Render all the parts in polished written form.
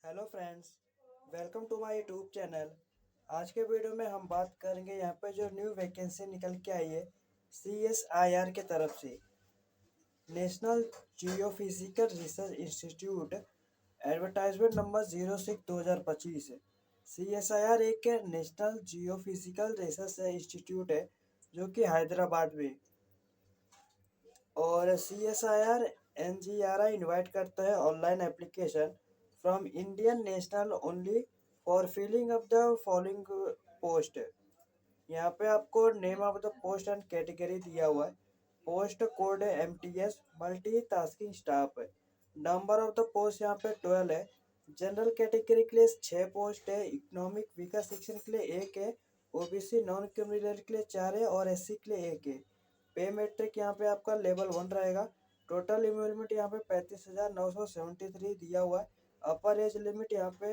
Hello friends, welcome to my YouTube channel. आज के video में हम बात करेंगे यहाँ पे जो न्यू वैकेंसी निकल के आई है CSIR के तरफ से, national geophysical research institute, advertisement number 06/2025। CSIR एक नेशनल जियोफिजिकल रिसर्च इंस्टीट्यूट है जो कि हैदराबाद में, और CSIR NGRI इनवाइट करता है online application from Indian national only for filling up the following post. यहाँ पे आपको name of the post and category दिया हुआ है। पोस्ट कोड है MTS मल्टी टास्किंग स्टाफ है। नंबर ऑफ द पोस्ट यहाँ पे 12 है। जनरल कैटेगरी के लिए 6 पोस्ट है। इकोनॉमिक वीकर सेक्शन के लिए 1 है। OBC नॉन क्रिमिनल के लिए 4 है और SC के लिए 1 है। पे मेट्रिक यहाँ पे आपका लेवल 1 रहेगा। टोटल इनरोलमेंट यहाँ पे 35,973 दिया हुआ है। अपर एज लिमिट यहाँ पे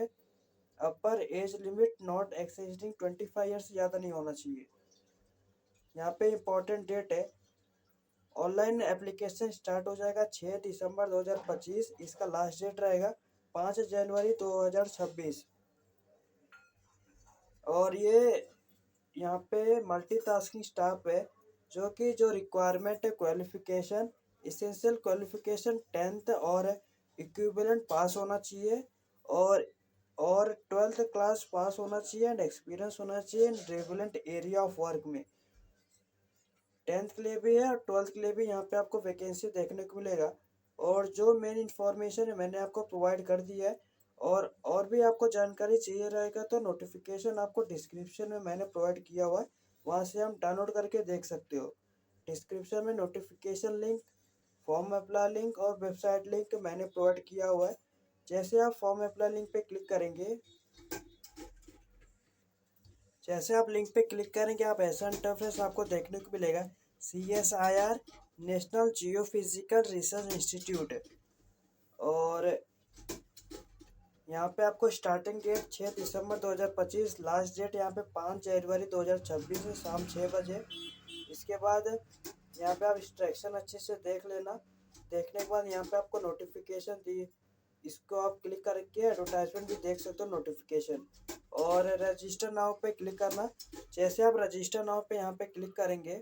अपर age limit not exceeding 25 years से ज़्यादा नहीं होना चाहिए। यहाँ पे इम्पोर्टेंट डेट है, ऑनलाइन एप्लीकेशन स्टार्ट हो जाएगा 6 दिसंबर 2025। इसका लास्ट डेट रहेगा 5 जनवरी 2026। और ये यहाँ पे मल्टीटास्किंग स्टाफ है जो रिक्वायरमेंट है क्वालिफिकेशन, इसेंशियल क्वालिफिकेशन 10th और इक्विवेलेंट पास होना चाहिए और 12th क्लास पास होना चाहिए एंड एक्सपीरियंस होना चाहिए इन रेगुलेंट एरिया ऑफ वर्क में। 10th के लिए भी है और 12th के लिए भी यहाँ पे आपको वैकेंसी देखने को मिलेगा। और जो मेन इन्फॉर्मेशन है मैंने आपको प्रोवाइड कर दिया है। और भी आपको जानकारी चाहिए रहेगा तो नोटिफिकेशन आपको डिस्क्रिप्शन में मैंने प्रोवाइड किया हुआ है, वहाँ से हम डाउनलोड करके देख सकते हो। डिस्क्रिप्शन में notification link, form apply link और वेबसाइट लिंक मैंने प्रोवाइड किया हुआ है। जैसे आप फॉर्म अप्लाई लिंक पे क्लिक करेंगे आप ऐसा इंटरफेस आपको देखने को मिलेगा। CSIR national geophysical research institute, और यहाँ पे आपको स्टार्टिंग डेट 6 दिसंबर 2025, लास्ट डेट यहाँ पे 5 जनवरी 2026 है शाम 6 बजे। इसके बाद यहाँ पे आप इंस्ट्रक्शन अच्छे से देख लेना। देखने के बाद यहाँ पे आपको नोटिफिकेशन दी, इसको आप क्लिक करके एडवर्टाइजमेंट भी देख सकते हो नोटिफिकेशन। और रजिस्टर नाउ पे क्लिक करना। जैसे आप रजिस्टर नाउ पे यहाँ पे क्लिक करेंगे,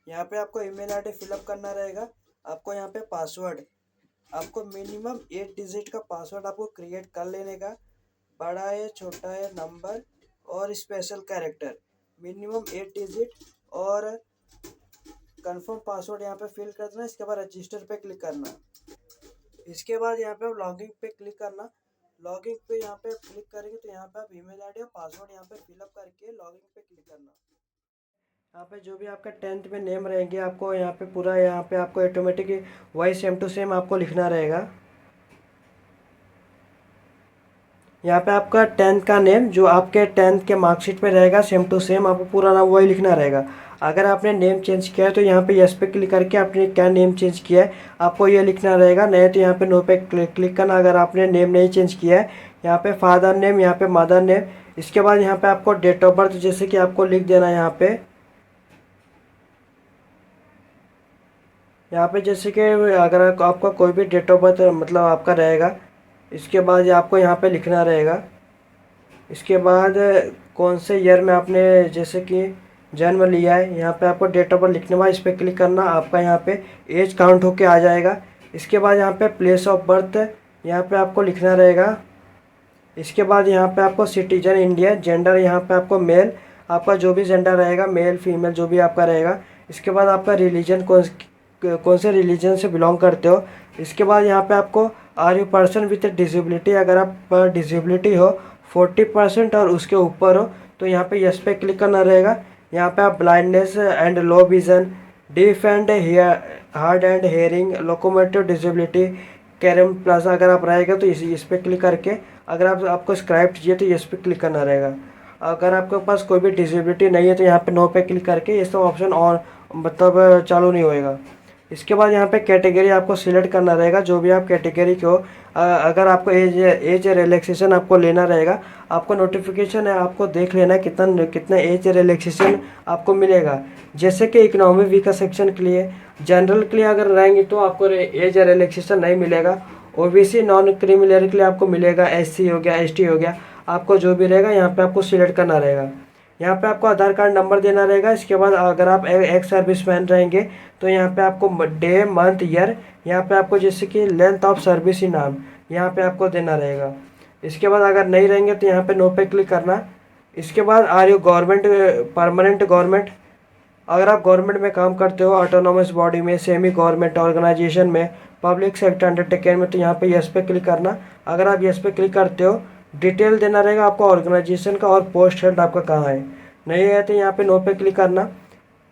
यहाँ पे आपको ईमेल आईडी फिलअप करना रहेगा। आपको यहाँ पे पासवर्ड, आपको मिनिमम 8 डिजिट का पासवर्ड आपको क्रिएट कर लेने का। बड़ा है, छोटा है, नंबर और स्पेशल कैरेक्टर, मिनिमम 8 डिजिट, और कंफर्म पासवर्ड यहाँ पे फिल कर देना। इसके बाद रजिस्टर पे क्लिक करना। इसके बाद यहाँ पे आप लॉगिन पे क्लिक करना। लॉगिन पे यहाँ पे क्लिक करेंगे तो यहाँ पे आप ईमेल आईडी और पासवर्ड यहाँ पे फिलअप करके लॉगिन पे क्लिक करना। यहाँ पे जो भी आपका 10th में नेम रहेंगे आपको यहाँ पे पूरा यहाँ पे आपको ऑटोमेटिक वही सेम टू सेम आपको लिखना रहेगा। यहाँ पे आपका 10th का नेम जो आपके 10th के मार्कशीट पे रहेगा सेम टू सेम आपको पूरा नाम वही लिखना रहेगा। अगर आपने नेम चेंज किया है तो यहाँ पे यस पे क्लिक करके आपने क्या नेम चेंज किया है आपको ये लिखना रहेगा, नहीं तो यहाँ पे नो पे क्लिक करना। अगर आपने नेम नहीं चेंज किया है, यहाँ पे फादर नेम, यहाँ पे मदर नेम। इसके बाद यहाँ पे आपको डेट ऑफ बर्थ जैसे कि आपको लिख देना यहाँ पे जैसे कि अगर आपका कोई भी डेट ऑफ बर्थ मतलब आपका रहेगा, इसके बाद आपको यहाँ पे लिखना रहेगा। इसके बाद कौन से ईयर में आपने जैसे कि जन्म लिया है, यहाँ पे आपको डेट ऑफ बर्थ लिखने के बाद इस पर क्लिक करना, आपका यहाँ पे एज काउंट होके आ जाएगा। इसके बाद यहाँ पे प्लेस ऑफ बर्थ यहाँ पे आपको लिखना रहेगा। इसके बाद यहाँ पे आपको सिटीजन इंडिया, जेंडर यहाँ पे आपको मेल, आपका जो भी जेंडर रहेगा मेल फीमेल जो भी आपका रहेगा। इसके बाद आपका रिलीजन कौन से रिलीजन से बिलोंग करते हो। इसके बाद यहाँ पे आपको are you person with disability, अगर आप डिसेबिलिटी हो 40% और उसके ऊपर हो तो यहाँ पे यस पे क्लिक करना रहेगा। यहाँ पे आप blindness and low vision, deaf and hard and hearing, locomotive disability, carrom plaza अगर आप रहेगा तो इस पर क्लिक करके, अगर आपको स्क्राइब चाहिए तो इस पर क्लिक करना रहेगा। अगर आपके पास कोई भी डिसेबिलिटी नहीं है तो यहाँ पे नो पे क्लिक करके ये सब ऑप्शन और मतलब चालू नहीं होएगा। इसके बाद यहाँ पे कैटेगरी आपको सिलेक्ट करना रहेगा, जो भी आप कैटेगरी के हो। अगर आपको एज रिलैक्सेशन आपको लेना रहेगा, आपको नोटिफिकेशन है, आपको देख लेना कितना कितना एज रिलैक्सेशन आपको मिलेगा। जैसे कि इकोनॉमी वीकर सेक्शन के लिए, जनरल के लिए अगर रहेंगे तो आपको एज रिलैक्सेशन नहीं मिलेगा। ओबीसी नॉन क्रीमिलियर के लिए आपको मिलेगा, एससी हो गया, एसटी हो गया, आपको जो भी रहेगा यहाँ पे आपको सिलेक्ट करना रहेगा। यहाँ पे आपको आधार कार्ड नंबर देना रहेगा। इसके बाद अगर आप एक्स सर्विसमैन रहेंगे तो यहाँ पे आपको डे, मंथ, ईयर, यहाँ पे आपको जैसे कि लेंथ ऑफ सर्विस ही नाम यहाँ पे आपको देना रहेगा। इसके बाद अगर नहीं रहेंगे तो यहाँ पे नो पे क्लिक करना। इसके बाद are you government, permanent government, अगर आप गवर्नमेंट में काम करते हो, ऑटोनोमस बॉडी में, सेमी गवर्नमेंट ऑर्गेनाइजेशन में, पब्लिक सेक्टर अंडरटेकिंग में, तो यहाँ पे यस पे क्लिक करना। अगर आप यस पे क्लिक करते हो, डिटेल देना रहेगा आपको ऑर्गेनाइजेशन का और पोस्ट हेड आपका कहाँ है। नहीं है तो यहाँ पे नो पे क्लिक करना।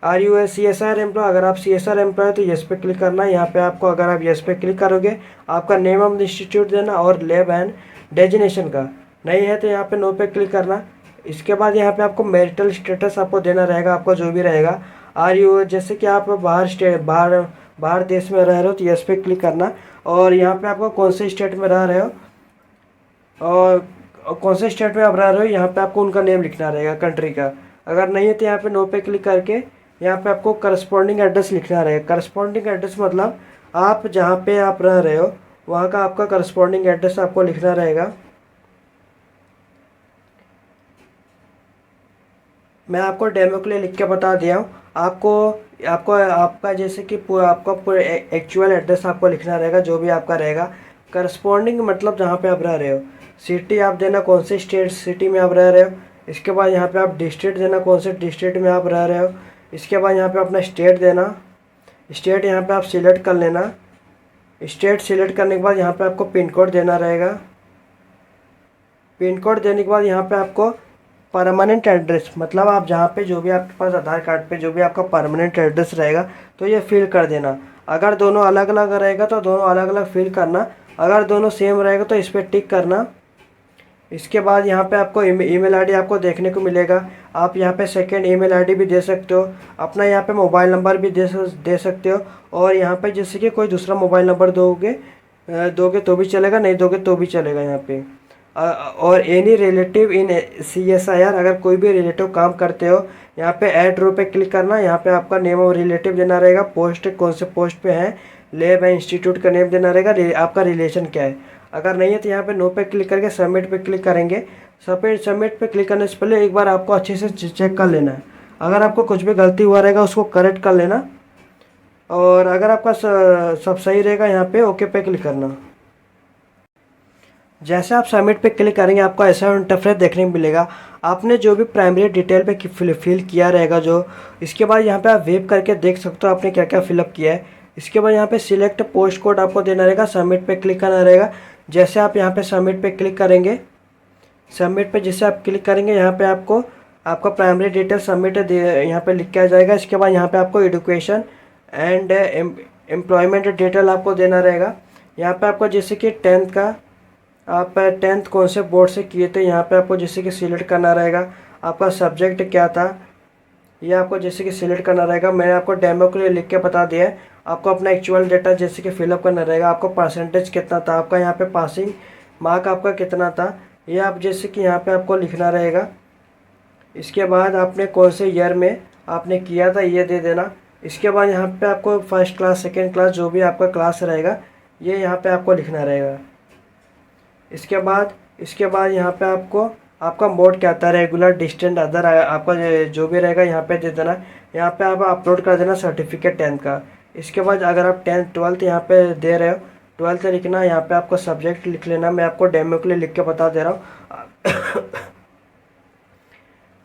Are you a CSR employ, अगर आप CSR एम्प्लॉय तो यस पे क्लिक करना। यहाँ पे आपको, अगर आप यस पे क्लिक करोगे, आपका नेम ऑफ इंस्टीट्यूट देना और लैब एंड डेजिनेशन का। नहीं है तो यहाँ पे नो पे क्लिक करना। इसके बाद यहाँ पे आपको मैरिटल स्टेटस आपको देना रहेगा, आपको जो भी रहेगा। आर यू, जैसे कि आप बाहर देश में रह रहे हो तो यस पे क्लिक करना। और यहाँ पे आपको कौन से स्टेट में रह रहे हो और कौन से स्टेट में आप रह रहे हो, यहाँ पे आपको उनका नेम लिखना रहेगा, कंट्री का। अगर नहीं है तो यहाँ पे नो पे क्लिक करके यहाँ पे आपको करस्पॉन्डिंग एड्रेस लिखना रहेगा। करस्पॉन्डिंग एड्रेस मतलब आप जहाँ पे आप रह रहे हो वहाँ का आपका करस्पॉन्डिंग एड्रेस आपको लिखना रहेगा। मैं आपको डेमो के लिए लिख के बता दिया हूँ। आपको आपको आपका जैसे कि आपका पूरा एक्चुअल एड्रेस आपको लिखना रहेगा, जो भी आपका रहेगा। करस्पॉन्डिंग मतलब जहाँ पे आप रह रहे हो। सिटी आप देना, कौन से स्टेट सिटी में आप रह रहे हो। इसके बाद यहाँ पे आप डिस्ट्रिक्ट देना, कौन से डिस्ट्रिक्ट में आप रह रहे हो। इसके बाद यहाँ पे अपना स्टेट देना। स्टेट यहाँ पे आप सिलेक्ट कर लेना। स्टेट सिलेक्ट करने के बाद यहाँ पे आपको पिन कोड देना रहेगा। पिन कोड देने के बाद यहाँ पे आपको परमानेंट एड्रेस, मतलब आप जहाँ पे जो भी आपके पास आधार कार्ड पे जो भी आपका परमानेंट एड्रेस रहेगा तो ये फिल कर देना। अगर दोनों अलग अलग रहेगा तो दोनों अलग अलग फिल करना। अगर दोनों सेम रहेगा तो इस पर टिक करना। इसके बाद यहाँ पे आपको ईमेल आईडी आपको देखने को मिलेगा। आप यहाँ पे सेकंड ईमेल आईडी भी दे सकते हो, अपना यहाँ पे मोबाइल नंबर भी दे सकते हो। और यहाँ पे जैसे कि कोई दूसरा मोबाइल नंबर दोगे तो भी चलेगा, नहीं दोगे तो भी चलेगा यहाँ पे। और एनी रिलेटिव इन CSIR, अगर कोई भी रिलेटिव काम करते हो, यहाँ पे ऐड रो पे क्लिक करना। यहाँ पे आपका नेम और रिलेटिव देना रहेगा, पोस्ट कौन से पोस्ट पे है, लैब है, इंस्टीट्यूट का नेम देना रहेगा, आपका रिलेशन क्या है। अगर नहीं है तो यहाँ पे नो पे क्लिक करके सबमिट पे क्लिक करेंगे। सबमिट पे क्लिक करने से पहले एक बार आपको अच्छे से चेक कर लेना है। अगर आपको कुछ भी गलती हुआ रहेगा उसको करेक्ट कर लेना। और अगर आपका सब सही रहेगा यहाँ पे ओके पे क्लिक करना। जैसे आप सबमिट पे क्लिक करेंगे आपको ऐसा इंटरफेस देखने को मिलेगा। आपने जो भी प्राइमरी डिटेल पे फिल किया रहेगा जो, इसके बाद यहाँ पे आप वेब करके देख सकते हो आपने क्या क्या फिलअप किया है। इसके बाद यहाँ पे सिलेक्ट पोस्ट कोड आपको देना रहेगा, सबमिट पे क्लिक करना रहेगा। जैसे आप यहाँ पे सबमिट पे क्लिक करेंगे, सबमिट पे जैसे आप क्लिक करेंगे यहाँ पे आपको आपका प्राइमरी डिटेल सबमिट यहाँ पे लिख के आ जाएगा। इसके बाद यहाँ पे आपको एजुकेशन एंड एम्प्लॉयमेंट डिटेल आपको देना रहेगा। यहाँ पे आपको जैसे कि 10th का, आप 10th कौन से बोर्ड से किए थे, यहाँ पे आपको जैसे कि सिलेक्ट करना रहेगा। आपका सब्जेक्ट क्या था ये आपको जैसे कि सिलेक्ट करना रहेगा। मैंने आपको डेमो के लिए लिख के बता दिया है। आपको अपना एक्चुअल डेटा जैसे कि फिलअप करना रहेगा। आपको परसेंटेज कितना था, आपका यहाँ पे पासिंग मार्क आपका कितना था, ये आप जैसे कि यहाँ पे आपको लिखना रहेगा। इसके बाद आपने कौन से ईयर में आपने किया था ये दे देना। इसके बाद यहाँ पे आपको फर्स्ट क्लास, सेकेंड क्लास, जो भी आपका क्लास रहेगा ये यहाँ पे आपको लिखना रहेगा। इसके बाद यहाँ पे आपको आपका मोड क्या था, रेगुलर, डिस्टेंट, अदर, आपका जो भी रहेगा यहाँ पे दे देना। यहाँ पे आप अपलोड कर देना सर्टिफिकेट 10th का। इसके बाद अगर आप 10th 12th यहाँ पे दे रहे हो, 12th लिखना। यहाँ पे आपको सब्जेक्ट लिख लेना, मैं आपको डेमो के लिए लिख के बता दे रहा हूँ।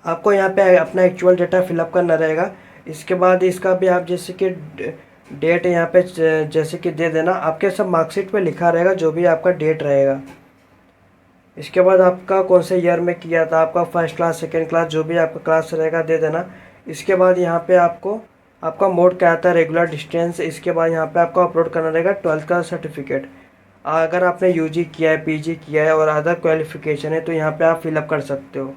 आपको यहाँ पे अपना एक्चुअल डेटा फिलअप करना रहेगा। इसके बाद इसका भी आप जैसे कि डेट यहाँ पे जैसे कि दे देना। आपके सब मार्कशीट पे लिखा रहेगा जो भी आपका डेट रहेगा। इसके बाद आपका कौन से ईयर में किया था, आपका फर्स्ट क्लास, सेकेंड क्लास, जो भी आपका क्लास रहेगा दे देना। इसके बाद यहाँ पे आपको आपका मोड क्या आता है, रेगुलर, डिस्टेंस। इसके बाद यहाँ पे आपको अपलोड करना रहेगा 12th का सर्टिफिकेट। अगर आपने यूजी किया है, पीजी किया है और अदर क्वालिफिकेशन है तो यहाँ पे आप फिलअप कर सकते हो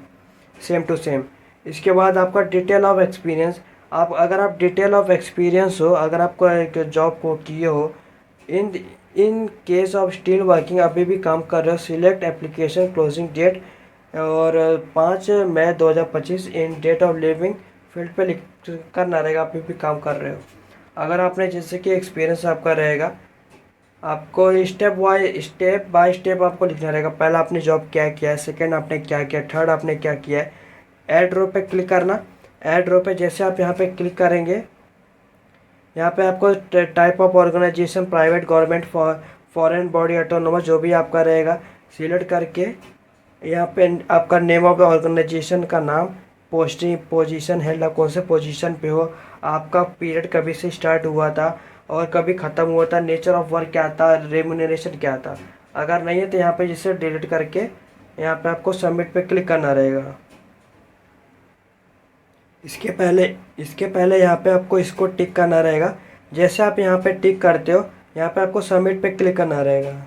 सेम टू सेम। इसके बाद आपका डिटेल ऑफ एक्सपीरियंस, आप अगर आप डिटेल ऑफ एक्सपीरियंस हो, अगर आपको एक जॉब को किए हो, in in case of still working, अभी भी काम कर रहे हो, सिलेक्ट एप्लीकेशन क्लोजिंग डेट और 5 मई 2025 इन डेट ऑफ लिविंग फील्ड पे लिख करना रहेगा, अभी भी काम कर रहे हो। अगर आपने जैसे कि एक्सपीरियंस आपका रहेगा, आपको स्टेप बाय स्टेप आपको लिखना रहेगा। पहला आपने जॉब क्या किया है, सेकंड आपने क्या किया, थर्ड आपने क्या किया है। ऐड रो पे क्लिक करना। ऐड रो पे जैसे आप यहाँ पे क्लिक करेंगे, यहाँ पे आपको type of organisation, private, government, foreign body, autonomous, जो भी आपका रहेगा सिलेक्ट करके यहाँ पे आपका नेम ऑफ ऑर्गेनाइजेशन का नाम, पोस्टिंग, पोजीशन हेल्ड, आप कौन से पोजीशन पे हो, आपका पीरियड कभी से स्टार्ट हुआ था और कभी ख़त्म हुआ था, नेचर ऑफ वर्क क्या था, रेम्यूनरेशन क्या था। अगर नहीं है तो यहाँ पे जिसे डिलीट करके यहाँ पे आपको सबमिट पे क्लिक करना रहेगा। इसके पहले यहाँ पे आपको इसको टिक करना रहेगा। जैसे आप यहाँ पे टिक करते हो, यहाँ पे आपको सबमिट पे क्लिक करना रहेगा।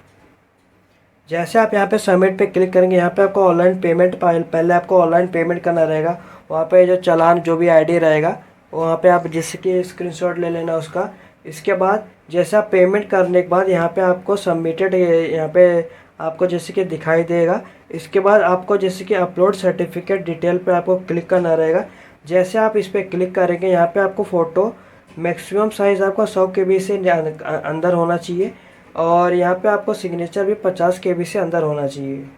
जैसे आप यहाँ पे सबमिट पे क्लिक करेंगे, यहाँ पे आपको ऑनलाइन पेमेंट, पहले आपको ऑनलाइन पेमेंट करना रहेगा। वहाँ पे जो चालान जो भी आईडी रहेगा वहाँ पे आप जैसे कि स्क्रीनशॉट ले लेना उसका। इसके बाद जैसे आप पेमेंट करने के बाद यहाँ पे आपको सबमिटेड, यहाँ पे आपको जैसे कि दिखाई देगा। इसके बाद आपको जैसे कि अपलोड सर्टिफिकेट डिटेल पे आपको क्लिक करना रहेगा। जैसे आप इस पर क्लिक करेंगे, यहाँ पे आपको फ़ोटो मैक्सिमम साइज़ आपका 100 KB से अंदर होना चाहिए और यहाँ पे आपको सिग्नेचर भी 50 KB से अंदर होना चाहिए।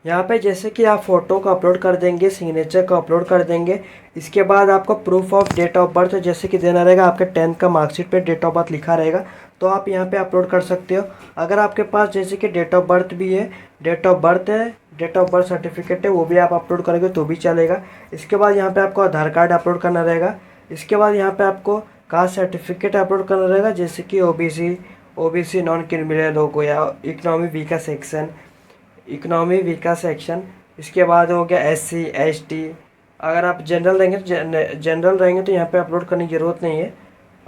यहाँ पे जैसे कि आप फ़ोटो को अपलोड कर देंगे, सिग्नेचर को अपलोड कर देंगे, इसके बाद आपको proof of date of birth जैसे कि देना रहेगा। आपके 10th का मार्कशीट पे डेट ऑफ बर्थ लिखा रहेगा, तो आप यहाँ पे अपलोड कर सकते हो। अगर आपके पास जैसे कि डेट ऑफ बर्थ भी है, डेट ऑफ बर्थ सर्टिफिकेट है, वो भी आप अपलोड करेंगे तो भी चलेगा। इसके बाद यहाँ पे आपको आधार कार्ड अपलोड करना रहेगा। इसके बाद यहाँ पे आपको कास्ट सर्टिफिकेट अपलोड करना रहेगा, जैसे कि ओबीसी नॉन क्रिमिनल हो गया, इकोनॉमी वीकर सेक्शन। इसके बाद हो गया SC ST। अगर आप जनरल रहेंगे तो यहाँ पे अपलोड करने की ज़रूरत नहीं है।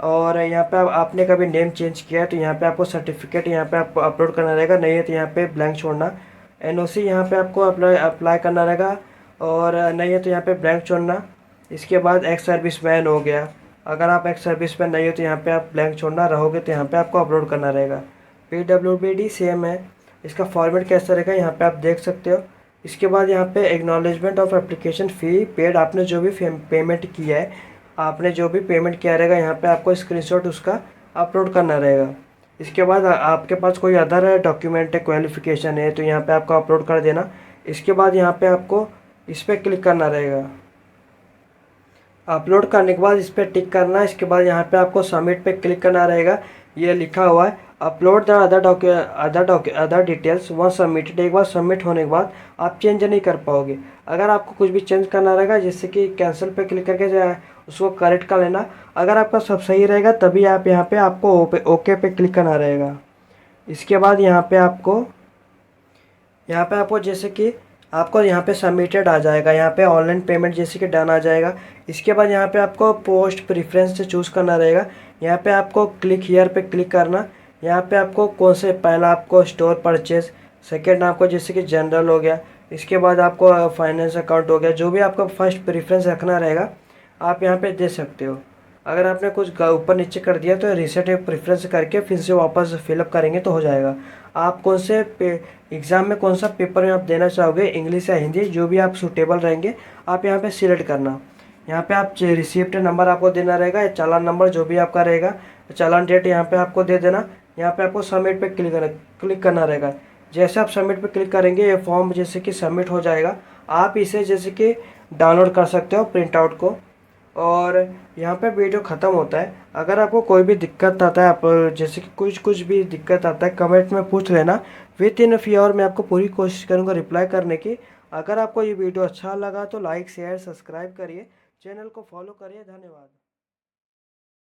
और यहाँ पे आपने कभी नेम चेंज किया है तो यहाँ पे आपको सर्टिफिकेट यहाँ पे आपको अपलोड करना रहेगा, नहीं है तो यहाँ पे ब्लैंक छोड़ना। NOC यहाँ पे आपको अप्लाई करना रहेगा और नहीं है तो यहाँ पे ब्लैंक छोड़ना। इसके बाद एक्स सर्विस मैन हो गया, अगर आप एक्स सर्विस मैन नहीं हो तो यहाँ पे आप ब्लैंक छोड़ना, रहोगे तो यहाँ पे आपको अपलोड करना रहेगा। PWBD सेम है, इसका फॉर्मेट कैसा रहेगा यहाँ पे आप देख सकते हो। इसके बाद यहाँ पे acknowledgement of application fee paid, आपने जो भी पेमेंट किया है, आपने जो भी पेमेंट किया रहेगा यहाँ पे आपको स्क्रीनशॉट उसका अपलोड करना रहेगा। इसके बाद आपके पास कोई अदर डॉक्यूमेंट है, क्वालिफिकेशन है, तो यहाँ पे आपको अपलोड कर देना। इसके बाद यहाँ पे आपको इस पर क्लिक करना रहेगा। अपलोड करने के बाद इस पर टिक करना। इसके बाद यहाँ पे आपको सबमिट पे क्लिक करना रहेगा। ये लिखा हुआ है upload the other details once submitted. एक बार सबमिट होने के बाद आप चेंज नहीं कर पाओगे। अगर आपको कुछ भी चेंज करना रहेगा, जैसे कि कैंसिल पे क्लिक करके उसको करेक्ट कर लेना। अगर आपका सब सही रहेगा तभी आप यहाँ पे आपको ओके पे क्लिक करना रहेगा। इसके बाद यहाँ पे आपको जैसे कि आपको यहाँ पे सबमिटेड आ जाएगा, यहाँ पे ऑनलाइन पेमेंट जैसे कि डन आ जाएगा। इसके बाद यहाँ पे आपको पोस्ट प्रेफरेंस से चूज़ करना रहेगा। यहाँ पे आपको क्लिक हियर पे क्लिक करना। यहाँ पे आपको कौन से, पहला आपको स्टोर परचेज, सेकंड आपको जैसे कि जनरल हो गया, इसके बाद आपको फाइनेंस अकाउंट हो गया। जो भी आपका फर्स्ट प्रेफरेंस रखना रहेगा आप यहाँ पे दे सकते हो। अगर आपने कुछ ऊपर नीचे कर दिया तो रीसेट प्रेफरेंस करके फिर से वापस फिलअप करेंगे तो हो जाएगा। आप कौन से एग्ज़ाम में कौन सा पेपर में आप देना चाहोगे, इंग्लिश या हिंदी, जो भी आप सूटेबल रहेंगे आप यहाँ पे सिलेक्ट करना। यहाँ पे आप रिसिप्ट नंबर आपको देना रहेगा या चालान नंबर जो भी आपका रहेगा, चालान डेट यहाँ पे आपको दे देना। यहाँ पे आपको सबमिट पे क्लिक करना रहेगा। जैसे आप सबमिट पे क्लिक करेंगे ये फॉर्म जैसे कि सबमिट हो जाएगा। आप इसे जैसे कि डाउनलोड कर सकते हो प्रिंट आउट को। और यहाँ पे वीडियो ख़त्म होता है। अगर आपको कोई भी दिक्कत आता है, आप जैसे कि कुछ भी दिक्कत आता है, कमेंट में पूछ लेना। विद फ्री और मैं आपको पूरी कोशिश करूँगा रिप्लाई करने की। अगर आपको ये वीडियो अच्छा लगा तो लाइक शेयर सब्सक्राइब करिए, चैनल को फॉलो करिए। धन्यवाद।